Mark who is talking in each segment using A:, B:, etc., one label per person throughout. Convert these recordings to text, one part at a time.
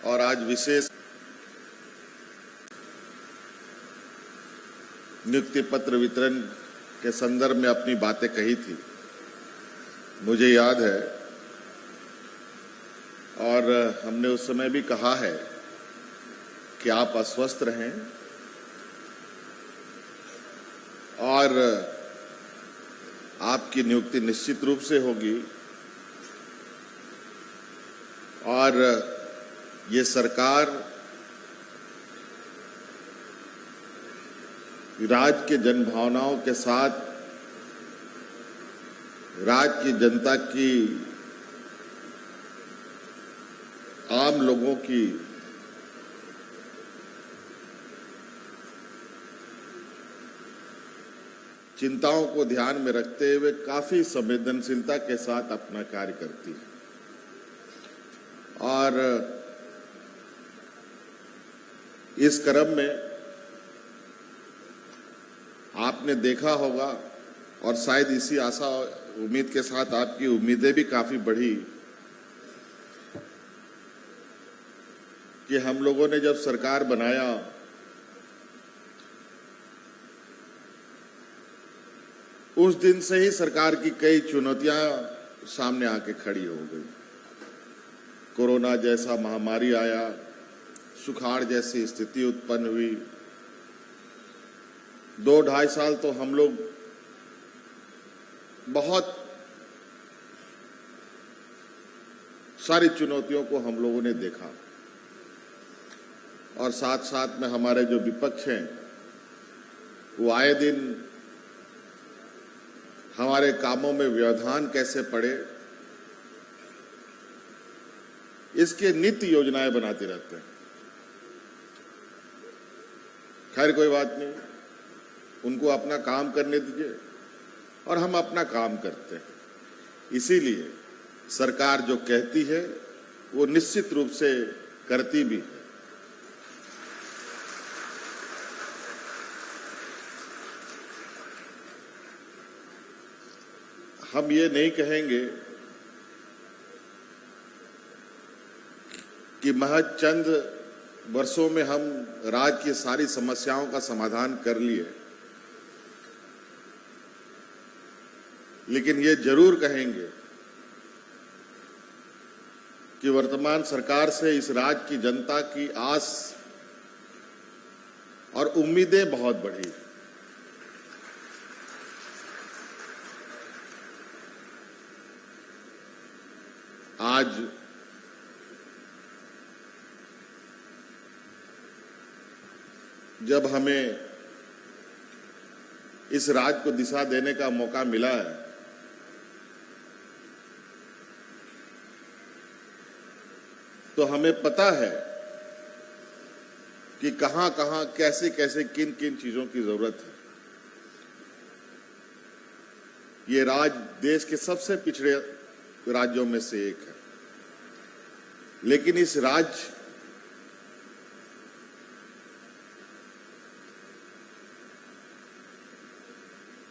A: और आज विशेष नियुक्ति पत्र वितरण के संदर्भ में अपनी बातें कही थी, मुझे याद है। और हमने उस समय भी कहा है कि आप अस्वस्थ रहें और आपकी नियुक्ति निश्चित रूप से होगी और ये सरकार राज्य के जनभावनाओं के साथ राज्य की जनता की, आम लोगों की चिंताओं को ध्यान में रखते हुए काफी संवेदनशीलता के साथ अपना कार्य करती है। और इस क्रम में आपने देखा होगा और शायद इसी आशा उम्मीद के साथ आपकी उम्मीदें भी काफी बढ़ी कि हम लोगों ने जब सरकार बनाया उस दिन से ही सरकार की कई चुनौतियां सामने आके खड़ी हो गई। कोरोना जैसा महामारी आया, सुखाड़ जैसी स्थिति उत्पन्न हुई। 2-2.5 साल तो हम लोग बहुत सारी चुनौतियों को हम लोगों ने देखा और साथ साथ में हमारे जो विपक्ष हैं वो आए दिन हमारे कामों में व्यवधान कैसे पड़े इसके नित्य योजनाएं बनाते रहते हैं। खैर कोई बात नहीं, उनको अपना काम करने दीजिए और हम अपना काम करते हैं। इसीलिए सरकार जो कहती है वो निश्चित रूप से करती भी है। हम ये नहीं कहेंगे कि महज चंद वर्षों में हम राज्य की सारी समस्याओं का समाधान कर लिए, लेकिन ये जरूर कहेंगे कि वर्तमान सरकार से इस राज्य की जनता की आस और उम्मीदें बहुत बढ़ी। आज जब हमें इस राज्य को दिशा देने का मौका मिला है तो हमें पता है कि कहां कहां कैसे कैसे किन किन चीजों की जरूरत है। ये राज्य देश के सबसे पिछड़े राज्यों में से एक है, लेकिन इस राज्य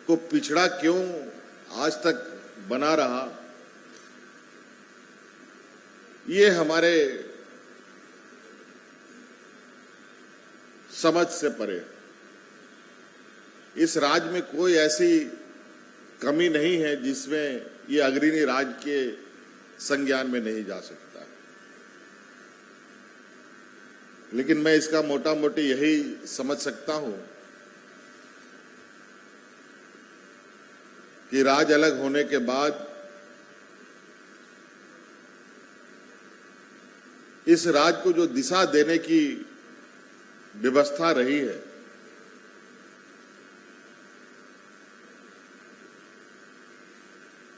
A: को पिछड़ा क्यों आज तक बना रहा, ये हमारे समझ से परे। इस राज्य में कोई ऐसी कमी नहीं है जिसमें ये अग्रणी राज्य के संज्ञान में नहीं जा सकता, लेकिन मैं इसका मोटा मोटी यही समझ सकता हूं कि राज्य अलग होने के बाद इस राज्य को जो दिशा देने की व्यवस्था रही है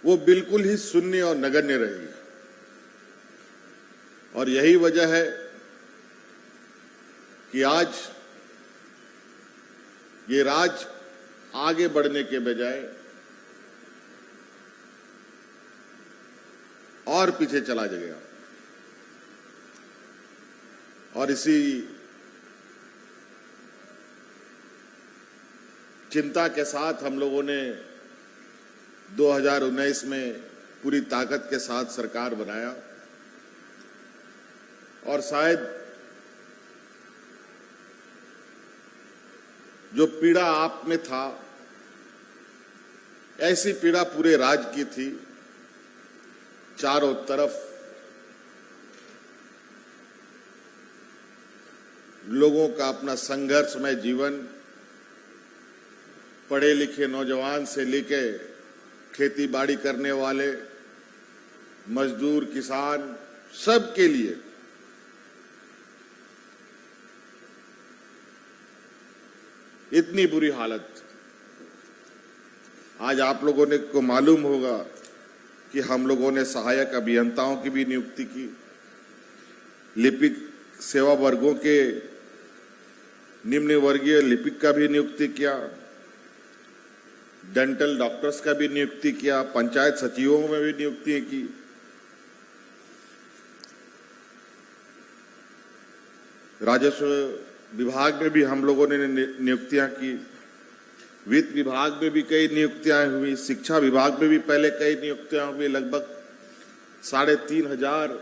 A: वो बिल्कुल ही शून्य और नगण्य रही है। और यही वजह है कि आज ये राज्य आगे बढ़ने के बजाय और पीछे चला गया। और इसी चिंता के साथ हम लोगों ने 2019 में पूरी ताकत के साथ सरकार बनाया और शायद जो पीड़ा आप में था, ऐसी पीड़ा पूरे राज्य की थी। चारों तरफ लोगों का अपना संघर्षमय जीवन, पढ़े लिखे नौजवान से लेके खेती बाड़ी करने वाले, मजदूर, किसान, सबके लिए इतनी बुरी हालत। आज आप लोगों ने को मालूम होगा कि हम लोगों ने सहायक अभियंताओं की भी नियुक्ति की, लिपिक सेवा वर्गों के निम्न वर्गीय लिपिक का भी नियुक्ति किया, डेंटल डॉक्टर्स का भी नियुक्ति किया, पंचायत सचिवों में भी नियुक्ति की। राजस्व विभाग में भी हम लोगों ने नियुक्तियां की, वित्त विभाग में भी कई नियुक्तियां हुई, शिक्षा विभाग में भी पहले कई नियुक्तियां हुई। लगभग 3,500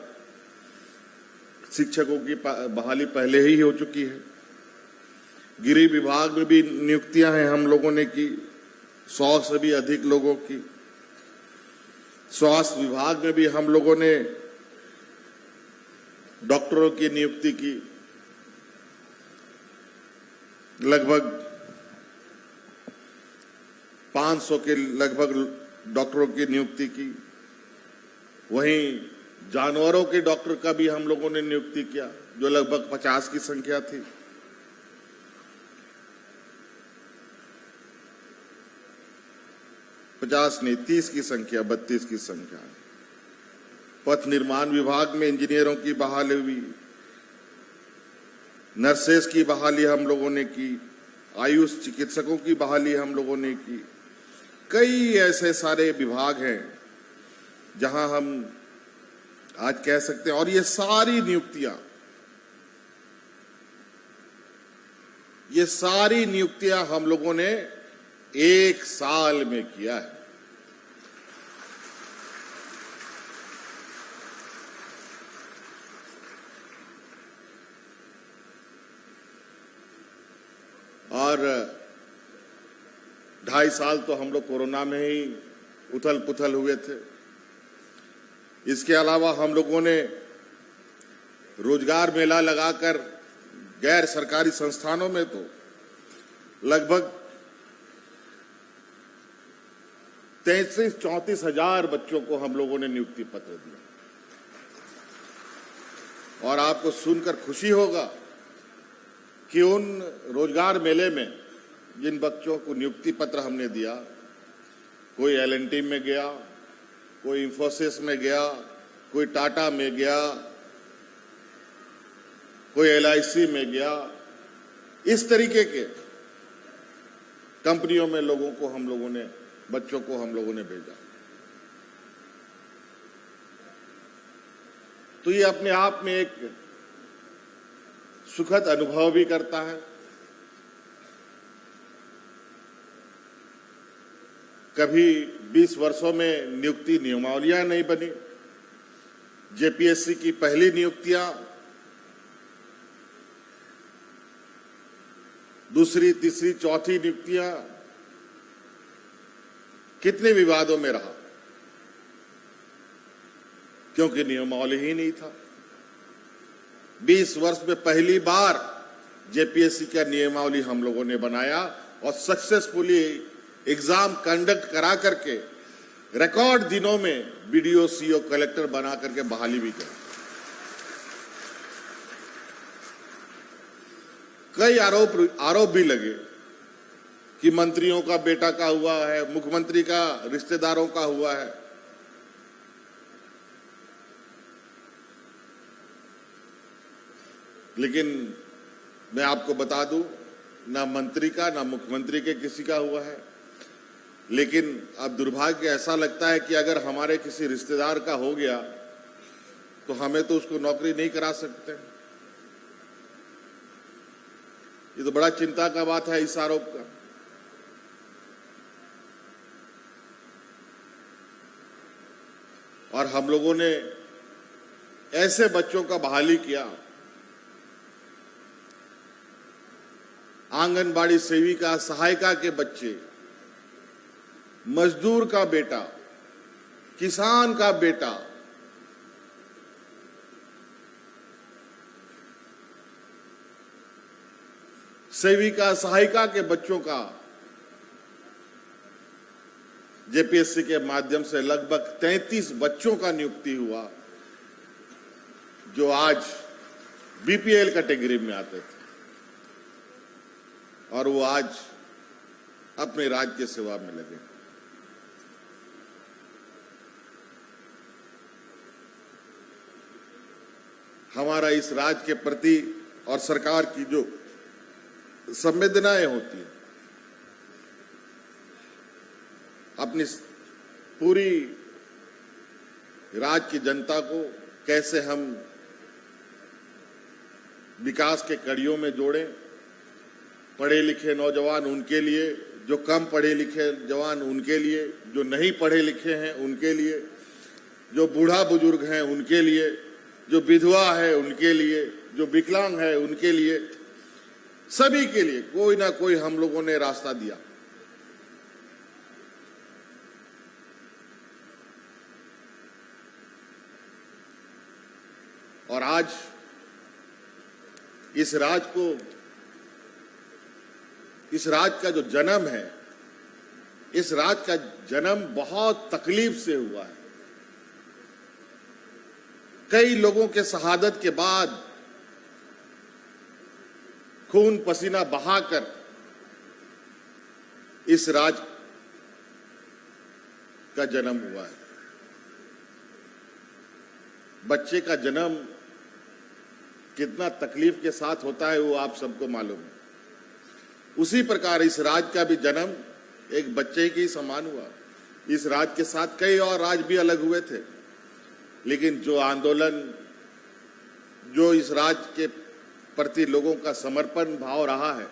A: शिक्षकों की बहाली पहले ही हो चुकी है। गृह विभाग में भी नियुक्तियां हैं हम लोगों ने की, 100 से भी अधिक लोगों की। स्वास्थ्य विभाग में भी हम लोगों ने डॉक्टरों की नियुक्ति की, लगभग 500 के लगभग डॉक्टरों की नियुक्ति की। वहीं जानवरों के डॉक्टर का भी हम लोगों ने नियुक्ति किया, जो लगभग 50 की संख्या थी। पचास नहीं, 30 की संख्या, 32 की संख्या। पथ निर्माण विभाग में इंजीनियरों की बहाली हुई, नर्सेस की बहाली हम लोगों ने की, आयुष चिकित्सकों की बहाली हम लोगों ने की। कई ऐसे सारे विभाग हैं जहां हम आज कह सकते हैं, और ये सारी नियुक्तियां हम लोगों ने 1 साल में किया है। और 2.5 साल तो हम लोग कोरोना में ही उथल पुथल हुए थे। इसके अलावा हम लोगों ने रोजगार मेला लगाकर गैर सरकारी संस्थानों में तो लगभग 33-34 हजार बच्चों को हम लोगों ने नियुक्ति पत्र दिया। और आपको सुनकर खुशी होगा कि उन रोजगार मेले में जिन बच्चों को नियुक्ति पत्र हमने दिया, कोई L&T में गया, कोई इंफोसिस में गया, कोई टाटा में गया, कोई LIC में गया, इस तरीके के कंपनियों में बच्चों को हम लोगों ने भेजा। तो ये अपने आप में एक सुखद अनुभव भी करता है। कभी 20 वर्षों में नियुक्ति नियमावलियां नहीं बनी। JPSC की पहली नियुक्तियां, दूसरी, तीसरी, चौथी नियुक्तियां कितने विवादों में रहा, क्योंकि नियमावली ही नहीं था। 20 वर्ष में पहली बार JPSC का नियमावली हम लोगों ने बनाया और सक्सेसफुली एग्जाम कंडक्ट करा करके रिकॉर्ड दिनों में BDO, CO, कलेक्टर बना करके बहाली भी करी। कई आरोप भी लगे कि मंत्रियों का बेटा का हुआ है, मुख्यमंत्री का रिश्तेदारों का हुआ है। लेकिन मैं आपको बता दूं, ना मंत्री का ना मुख्यमंत्री के किसी का हुआ है। लेकिन अब दुर्भाग्य ऐसा लगता है कि अगर हमारे किसी रिश्तेदार का हो गया तो हमें तो उसको नौकरी नहीं करा सकते। ये तो बड़ा चिंता का बात है इस आरोप का। और हम लोगों ने ऐसे बच्चों का बहाली किया। आंगनबाड़ी सेविका, सहायिका के बच्चे, मजदूर का बेटा, किसान का बेटा, सेविका सहायिका के बच्चों का जेपीएससी के माध्यम से लगभग 33 बच्चों का नियुक्ति हुआ, जो आज बीपीएल कैटेगरी में आते थे और वो आज अपने राज्य की सेवा में लगे। हमारा इस राज्य के प्रति और सरकार की जो संवेदनाएं होती हैं, अपनी पूरी राज्य की जनता को कैसे हम विकास के कड़ियों में जोड़ें, पढ़े लिखे नौजवान उनके लिए, जो कम पढ़े लिखे जवान उनके लिए, जो नहीं पढ़े लिखे हैं उनके लिए, जो बूढ़ा बुजुर्ग हैं उनके लिए, जो विधवा है उनके लिए, जो विकलांग है उनके लिए, सभी के लिए कोई ना कोई हम लोगों ने रास्ता दिया। और आज इस राज्य का जो जन्म है, इस राज्य का जन्म बहुत तकलीफ से हुआ है। कई लोगों के शहादत के बाद खून पसीना बहाकर इस राज्य का जन्म हुआ है। बच्चे का जन्म कितना तकलीफ के साथ होता है वो आप सबको मालूम है। उसी प्रकार इस राज्य का भी जन्म एक बच्चे के ही समान हुआ। इस राज्य के साथ कई और राज्य भी अलग हुए थे, लेकिन जो आंदोलन, जो इस राज्य के प्रति लोगों का समर्पण भाव रहा है,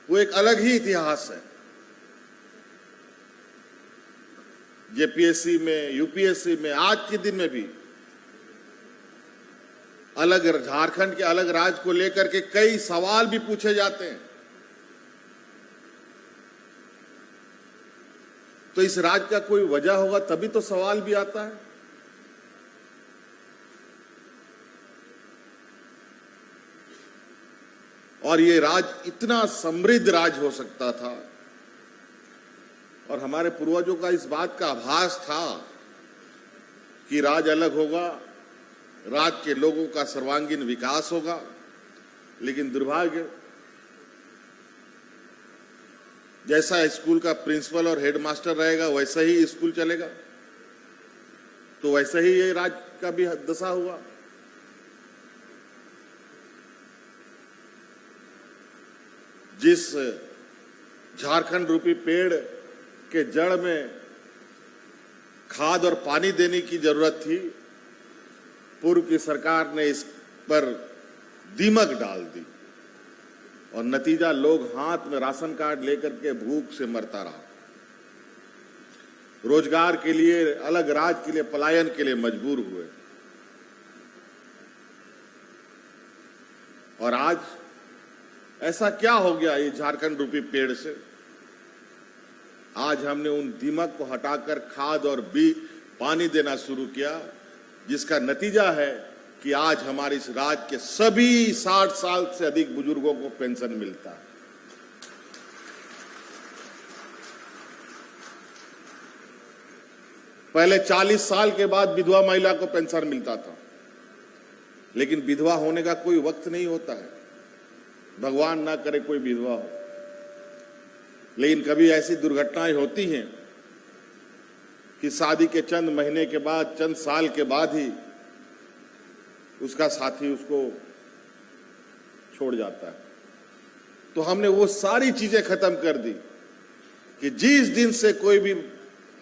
A: वो एक अलग ही इतिहास है। जेपीएससी में, यूपीएससी में, आज के दिन में भी अलग झारखंड के अलग राज्य को लेकर के कई सवाल भी पूछे जाते हैं। तो इस राज्य का कोई वजह होगा तभी तो सवाल भी आता है। और ये राज्य इतना समृद्ध राज्य हो सकता था, और हमारे पूर्वजों का इस बात का आभास था कि राज्य अलग होगा, राज्य के लोगों का सर्वांगीण विकास होगा। लेकिन दुर्भाग्य, जैसा स्कूल का प्रिंसिपल और हेडमास्टर रहेगा वैसा ही स्कूल चलेगा, तो वैसा ही ये राज्य का भी दशा हुआ। जिस झारखंड रूपी पेड़ के जड़ में खाद और पानी देने की जरूरत थी, पूर्व की सरकार ने इस पर दीमक डाल दी और नतीजा लोग हाथ में राशन कार्ड लेकर के भूख से मरता रहा। रोजगार के लिए, अलग राज्य के लिए पलायन के लिए मजबूर हुए। और आज ऐसा क्या हो गया ये झारखंड रूपी पेड़ से? आज हमने उन दीमक को हटाकर खाद और पानी देना शुरू किया, जिसका नतीजा है कि आज हमारे इस राज्य के सभी 60 साल से अधिक बुजुर्गों को पेंशन मिलता है। पहले 40 साल के बाद विधवा महिला को पेंशन मिलता था, लेकिन विधवा होने का कोई वक्त नहीं होता है। भगवान ना करे कोई विधवा हो, लेकिन कभी ऐसी दुर्घटनाएं होती हैं कि शादी के चंद महीने के बाद, चंद साल के बाद ही उसका साथी उसको छोड़ जाता है। तो हमने वो सारी चीजें खत्म कर दी कि जिस दिन से कोई भी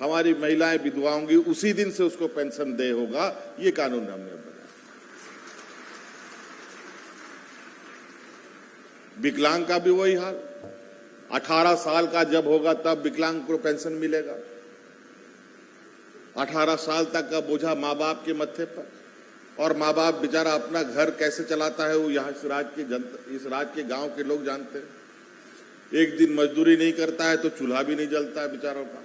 A: हमारी महिलाएं विधवा होंगी उसी दिन से उसको पेंशन दे होगा। ये कानून हमने बनाया। विकलांग का भी वही हाल, 18 साल का जब होगा तब विकलांग को पेंशन मिलेगा। 18 साल तक का बोझा माँ बाप के मत्थे पर। और माँ बाप बेचारा अपना घर कैसे चलाता है वो यहाँ इस राज्य के गांव के लोग जानते हैं। एक दिन मजदूरी नहीं करता है तो चूल्हा भी नहीं जलता है बेचारों का।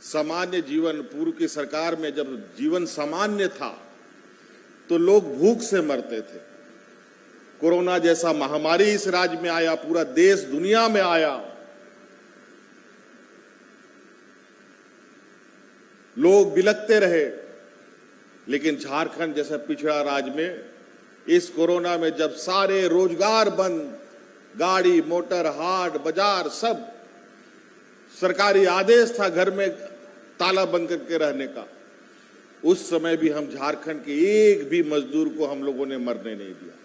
A: सामान्य जीवन, पूर्व की सरकार में जब जीवन सामान्य था तो लोग भूख से मरते थे। कोरोना जैसा महामारी इस राज्य में आया, पूरा देश दुनिया में आया, लोग बिलखते रहे, लेकिन झारखंड जैसा पिछड़ा राज्य में इस कोरोना में जब सारे रोजगार बंद, गाड़ी मोटर हाट बाजार सब, सरकारी आदेश था घर में ताला बंद करके रहने का, उस समय भी हम झारखंड के एक भी मजदूर को हम लोगों ने मरने नहीं दिया।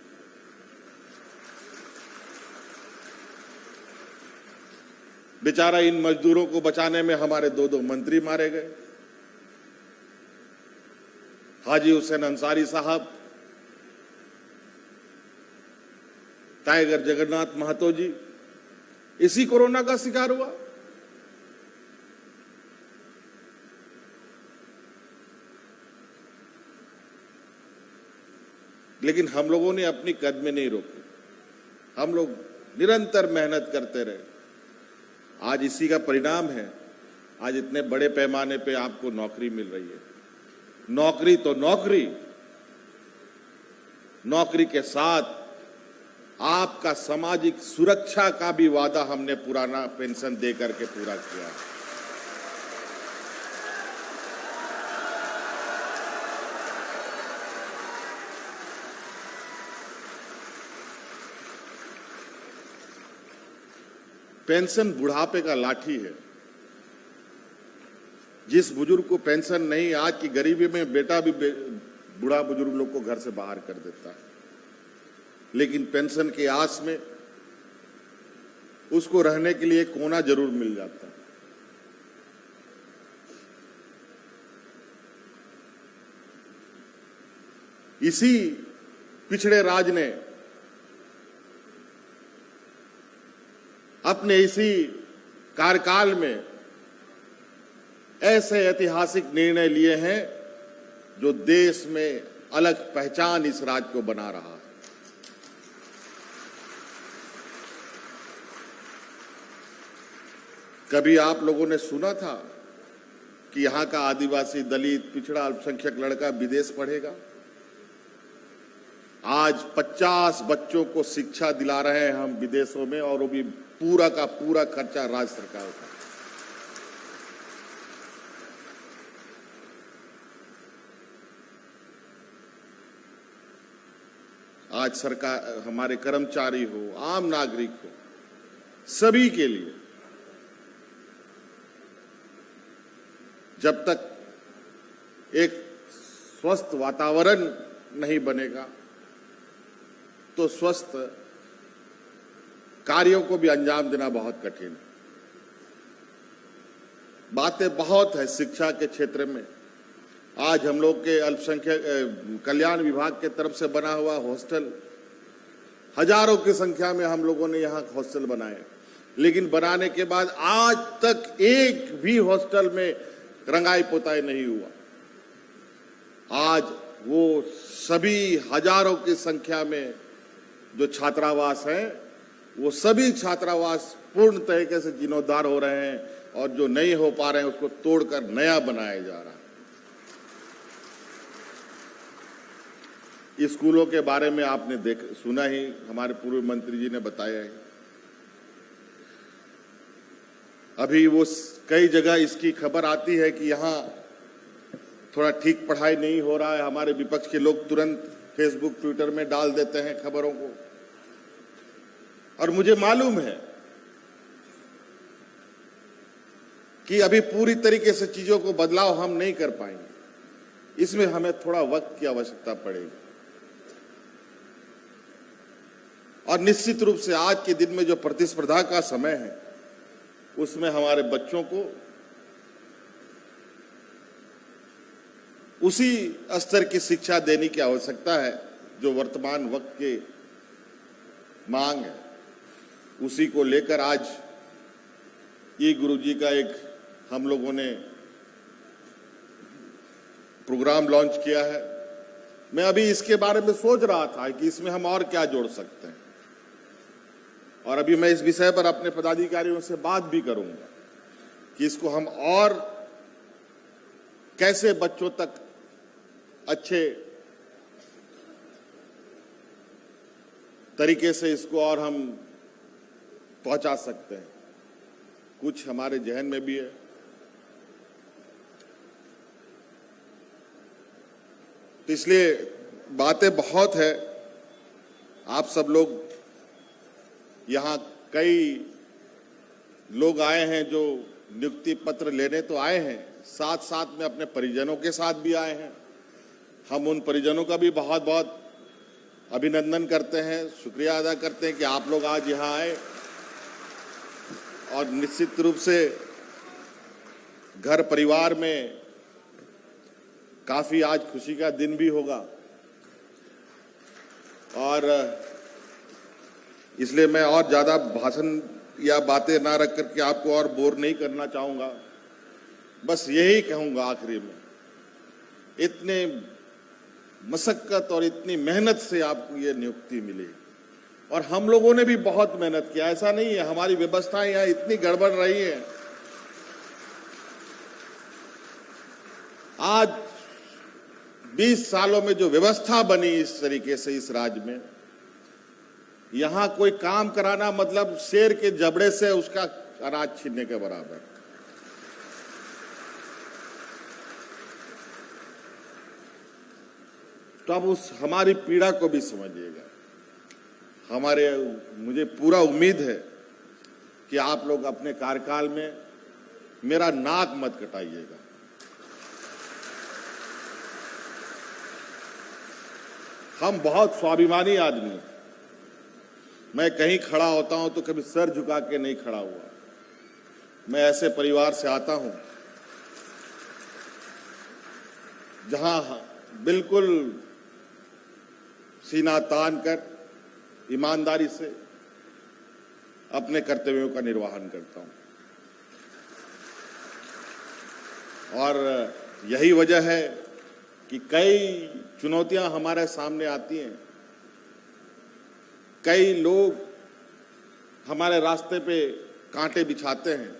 A: बेचारा इन मजदूरों को बचाने में हमारे दो मंत्री मारे गए। हाजी हुसैन अंसारी साहब, टाइगर जगन्नाथ महतो जी इसी कोरोना का शिकार हुआ। लेकिन हम लोगों ने अपनी कदमें नहीं रोकी, हम लोग निरंतर मेहनत करते रहे। आज इसी का परिणाम है, आज इतने बड़े पैमाने पे आपको नौकरी मिल रही है। नौकरी तो नौकरी, नौकरी के साथ आपका सामाजिक सुरक्षा का भी वादा हमने पुराना पेंशन दे करके पूरा किया। पेंशन बुढ़ापे का लाठी है। जिस बुजुर्ग को पेंशन नहीं, आज की गरीबी में बेटा भी बूढ़ा बुजुर्ग लोग को घर से बाहर कर देता है, लेकिन पेंशन की आस में उसको रहने के लिए कोना जरूर मिल जाता है। इसी पिछड़े राज ने अपने इसी कार्यकाल में ऐसे ऐतिहासिक निर्णय लिए हैं जो देश में अलग पहचान इस राज्य को बना रहा है। कभी आप लोगों ने सुना था कि यहां का आदिवासी, दलित, पिछड़ा, अल्पसंख्यक लड़का विदेश पढ़ेगा? आज 50 बच्चों को शिक्षा दिला रहे हैं हम विदेशों में, और वो भी पूरा का पूरा खर्चा राज्य सरकार का। आज सरकार, हमारे कर्मचारी हो, आम नागरिक हो, सभी के लिए जब तक एक स्वस्थ वातावरण नहीं बनेगा तो स्वस्थ कार्यों को भी अंजाम देना बहुत कठिन है। बातें बहुत है शिक्षा के क्षेत्र में। आज हम लोग के अल्पसंख्यक कल्याण विभाग के तरफ से बना हुआ हॉस्टल, हजारों की संख्या में हम लोगों ने यहाँ हॉस्टल बनाए, लेकिन बनाने के बाद आज तक एक भी हॉस्टल में रंगाई पोताई नहीं हुआ। आज वो सभी हजारों की संख्या में जो छात्रावास हैं, वो सभी छात्रावास पूर्ण तरीके से जीर्णोद्धार हो रहे हैं, और जो नहीं हो पा रहे हैं उसको तोड़कर नया बनाया जा रहा है। स्कूलों के बारे में आपने सुना ही, हमारे पूर्व मंत्री जी ने बताया है। अभी वो कई जगह इसकी खबर आती है कि यहाँ थोड़ा ठीक पढ़ाई नहीं हो रहा है, हमारे विपक्ष के लोग तुरंत फेसबुक, ट्विटर में डाल देते हैं खबरों को, और मुझे मालूम है कि अभी पूरी तरीके से चीजों को बदलाव हम नहीं कर पाएंगे। इसमें हमें थोड़ा वक्त की आवश्यकता पड़ेगी, और निश्चित रूप से आज के दिन में जो प्रतिस्पर्धा का समय है, उसमें हमारे बच्चों को उसी स्तर की शिक्षा देने की आवश्यकता है जो वर्तमान वक्त के मांग है। उसी को लेकर आज ई गुरुजी का एक हम लोगों ने प्रोग्राम लॉन्च किया है। मैं अभी इसके बारे में सोच रहा था कि इसमें हम और क्या जोड़ सकते हैं, और अभी मैं इस विषय पर अपने पदाधिकारियों से बात भी करूंगा कि इसको हम और कैसे बच्चों तक अच्छे तरीके से इसको और हम पहुंचा सकते हैं। कुछ हमारे जहन में भी है। तो इसलिए बातें बहुत है। आप सब लोग यहाँ कई लोग आए हैं जो नियुक्ति पत्र लेने तो आए हैं, साथ साथ में अपने परिजनों के साथ भी आए हैं। हम उन परिजनों का भी बहुत बहुत अभिनंदन करते हैं, शुक्रिया अदा करते हैं कि आप लोग आज यहाँ आए, और निश्चित रूप से घर परिवार में काफी आज खुशी का दिन भी होगा। और इसलिए मैं और ज्यादा भाषण या बातें ना रख करके आपको और बोर नहीं करना चाहूंगा। बस यही कहूंगा आखिरी में, इतने मशक्कत और इतनी मेहनत से आपको ये नियुक्ति मिली, और हम लोगों ने भी बहुत मेहनत किया। ऐसा नहीं है, हमारी व्यवस्थाएं यहाँ इतनी गड़बड़ रही है। आज 20 सालों में जो व्यवस्था बनी इस तरीके से इस राज्य में, यहां कोई काम कराना मतलब शेर के जबड़े से उसका अनाज छीनने के बराबर। तो अब उस हमारी पीड़ा को भी समझिएगा। मुझे पूरा उम्मीद है कि आप लोग अपने कार्यकाल में मेरा नाक मत कटाइएगा। हम बहुत स्वाभिमानी आदमी हैं। मैं कहीं खड़ा होता हूं तो कभी सर झुका के नहीं खड़ा हुआ। मैं ऐसे परिवार से आता हूं जहां बिल्कुल सीना तान कर ईमानदारी से अपने कर्तव्यों का निर्वहन करता हूं, और यही वजह है कि कई चुनौतियां हमारे सामने आती हैं। कई लोग हमारे रास्ते पे कांटे बिछाते हैं,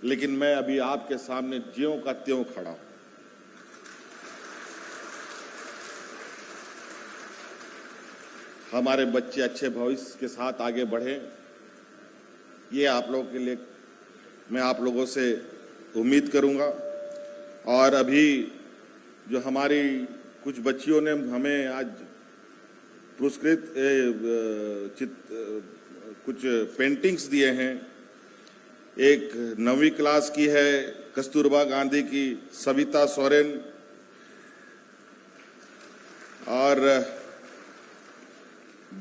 A: लेकिन मैं अभी आपके सामने ज्यों का त्यों खड़ा हूं। हमारे बच्चे अच्छे भविष्य के साथ आगे बढ़े, ये आप लोगों के लिए मैं आप लोगों से उम्मीद करूंगा। और अभी जो हमारी कुछ बच्चियों ने हमें आज पुरस्कृत कुछ पेंटिंग्स दिए हैं। एक 9वीं क्लास की है कस्तूरबा गांधी की सविता सोरेन, और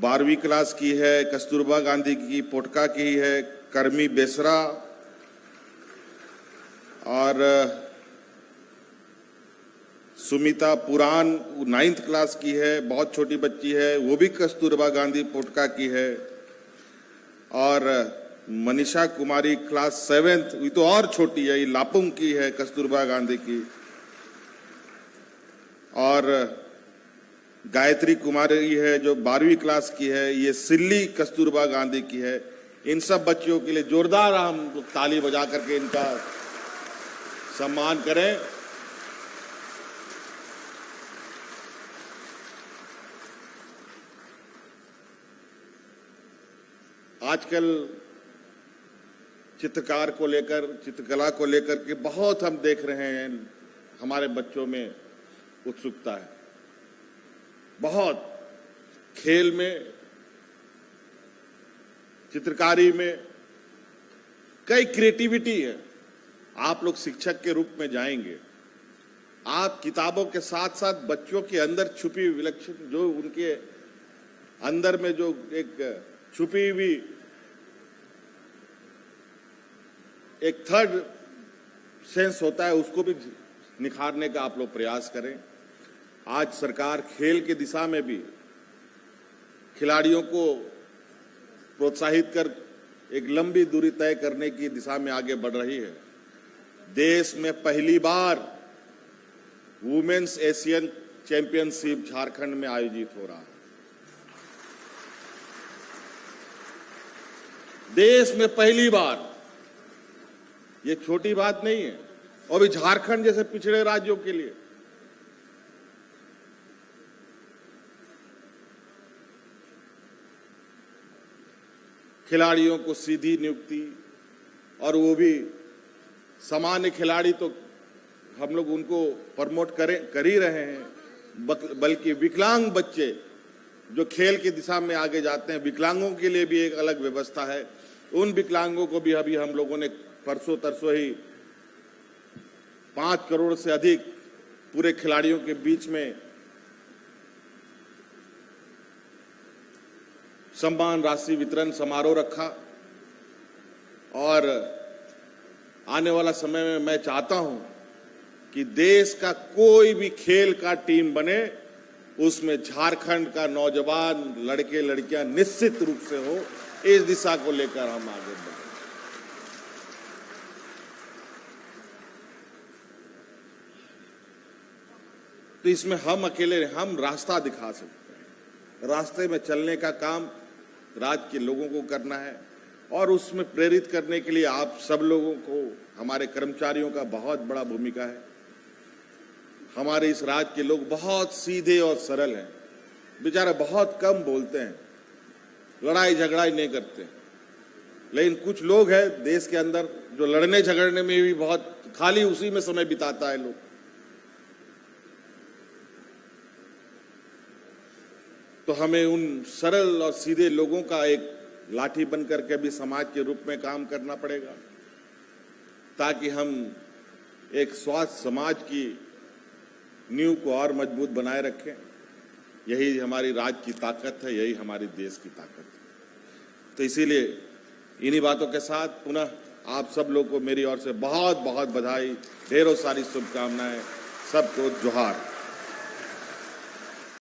A: 12वीं क्लास की है कस्तूरबा गांधी की पोटका की है कर्मी बेसरा, और सुमिता पुरान 9th क्लास की है, बहुत छोटी बच्ची है, वो भी कस्तूरबा गांधी पोटका की है। और मनीषा कुमारी क्लास 7th, ये तो और छोटी है, ये लापुंग की है कस्तूरबा गांधी की। और गायत्री कुमारी है जो 12वीं क्लास की है, ये सिल्ली कस्तूरबा गांधी की है। इन सब बच्चियों के लिए जोरदार हम ताली बजा करके इनका सम्मान करें। आजकल चित्रकार को लेकर, चित्रकला को लेकर के बहुत हम देख रहे हैं हमारे बच्चों में उत्सुकता है। बहुत खेल में, चित्रकारी में कई क्रिएटिविटी है। आप लोग शिक्षक के रूप में जाएंगे, आप किताबों के साथ साथ बच्चों के अंदर छुपी विलक्षण, जो उनके अंदर में जो एक छुपी हुई एक थर्ड सेंस होता है, उसको भी निखारने का आप लोग प्रयास करें। आज सरकार खेल की दिशा में भी खिलाड़ियों को प्रोत्साहित कर एक लंबी दूरी तय करने की दिशा में आगे बढ़ रही है। देश में पहली बार वुमेन्स एशियन चैंपियनशिप झारखंड में आयोजित हो रहा है। देश में पहली बार, ये छोटी बात नहीं है, और भी झारखंड जैसे पिछड़े राज्यों के लिए। खिलाड़ियों को सीधी नियुक्ति, और वो भी सामान्य खिलाड़ी तो हम लोग उनको प्रमोट कर ही रहे हैं, बल्कि विकलांग बच्चे जो खेल की दिशा में आगे जाते हैं, विकलांगों के लिए भी एक अलग व्यवस्था है। उन विकलांगों को भी अभी हम लोगों ने परसों तरसों ही 5 करोड़ से अधिक पूरे खिलाड़ियों के बीच में सम्मान राशि वितरण समारोह रखा। और आने वाला समय में मैं चाहता हूं कि देश का कोई भी खेल का टीम बने, उसमें झारखंड का नौजवान लड़के लड़कियां निश्चित रूप से हो। इस दिशा को लेकर हम आगे बढ़ें। तो इसमें हम अकेले, हम रास्ता दिखा सकते हैं। रास्ते में चलने का काम राज्य के लोगों को करना है, और उसमें प्रेरित करने के लिए आप सब लोगों को, हमारे कर्मचारियों का बहुत बड़ा भूमिका है। हमारे इस राज्य के लोग बहुत सीधे और सरल हैं, बेचारे बहुत कम बोलते हैं, लड़ाई झगड़ा नहीं करते। लेकिन कुछ लोग हैं देश के अंदर जो लड़ने झगड़ने में भी बहुत, खाली उसी में समय बिताता है लोग। तो हमें उन सरल और सीधे लोगों का एक लाठी बन करके भी समाज के रूप में काम करना पड़ेगा, ताकि हम एक स्वस्थ समाज की नींव को और मजबूत बनाए रखें। यही हमारी राज्य की ताकत है, यही हमारी देश की ताकत है। तो इसीलिए इन्हीं बातों के साथ पुनः आप सब लोग को मेरी ओर से बहुत बहुत बधाई, ढेरों सारी शुभकामनाएं। सबको जोहार।